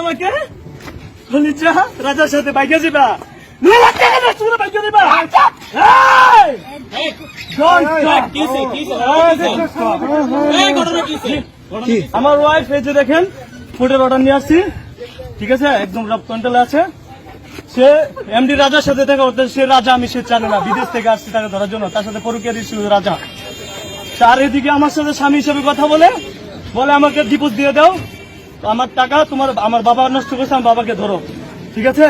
আমাকে রাজার সাথে বাইকে যাবা আমার ওয়াইফ এই যে দেখেন ফুডের অর্ডার নিয়ে আসছি, ঠিক আছে, একদম রব কন্ট্রোলে আছে। সে এমডি রাজার সাথে দেখা করতে, সে রাজা আমি সে জানে না, বিদেশ থেকে আসছে তাকে ধরার জন্য, তার সাথে পরকীয়া দিচ্ছিল রাজা। আর এদিকে আমার সাথে স্বামী হিসেবে কথা বলে আমাকে ডিপোজ দিয়ে দাও, আমার টাকা তোমার, আমার বাবা নষ্ট করছে, আমার বাবাকে ধরো, ঠিক আছে।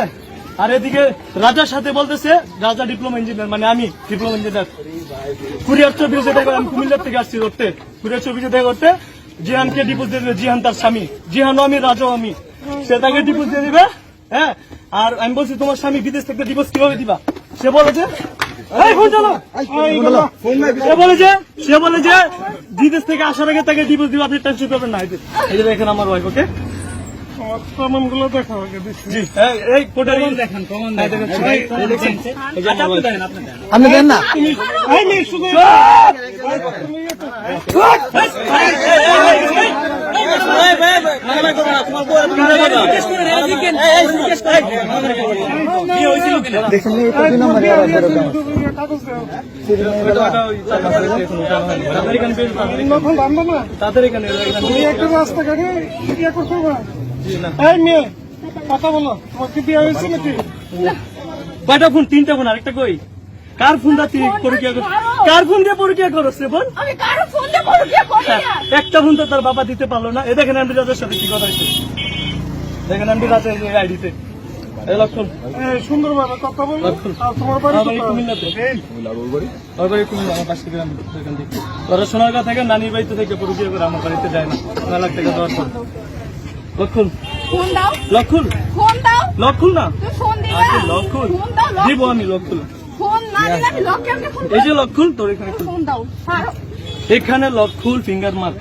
আর এদিকে রাজার সাথে বলতেছে, রাজা ডিপ্লোমা ইঞ্জিনিয়ার, মানে আমি ডিপ্লোমা ইঞ্জিনিয়ার, কুরিয়ার চব্বিশে দেখা, আমি কুমিল্লার থেকে আসছি ধরতে, কুরিয়ার চব্বিশে দেখা করতে জিহানকে ডিপোজ দিয়ে দেবে, জিহান তার স্বামী, জিহানও আমি, রাজাও আমি, সে তাকে ডিপোজ দিয়ে দিবে। হ্যাঁ, আর আমি বলছি তোমার স্বামী বিদেশ থেকে ডিপোজ কিভাবে দিবা? সে বলেছে সে বলে যে বিদেশ থেকে আসার আগে তাকে ডিপোজ দিবা, আপনি টেনশন করবেন না। এই যে দেখেন আমার ওয়াইফ, ওকে প্রমাণগুলো দেখা জি, এই কোটারি দেখেন, প্রমাণ আপনি দেন না। তাদের এখানে রাস্তাঘাটে কথা বলো, তোমাকে বিয়ে হয়েছে নাকি? কয়টা ফোন? 3টা ফোন, আরেকটা কই? কার ফোন দিয়ে পরকীয়া করো? কার ফোন দিয়ে পরকীয়া করো? বল, একটা ফোন তো তার বাবা দিতে পারলো না। এ দেখেন এমডি রাজার সাথে কি কথা হয়েছে, দেখেন এমডি রাজা আইডিতে লক্ষণ সুন্দরভাবে কথা বল। তোমার বাড়ি কুমিল্লাতে, পড়াশোনার কথা থেকে নানির বাড়িতে থেকে পরকীয়া করে আমার বাড়িতে যায় না, 9 লাখ টাকা দেওয়ার পর। লক্ষণ লক্ষণ লক্ষণ না লক্ষণ দিব আমি, লক্ষণ এই যে লক্ষণ তোর এখানে, এখানে লক্ষণ ফিঙ্গার মার্ক,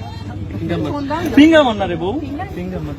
ফিঙ্গার মার না রে বউ, ফিঙ্গার মার।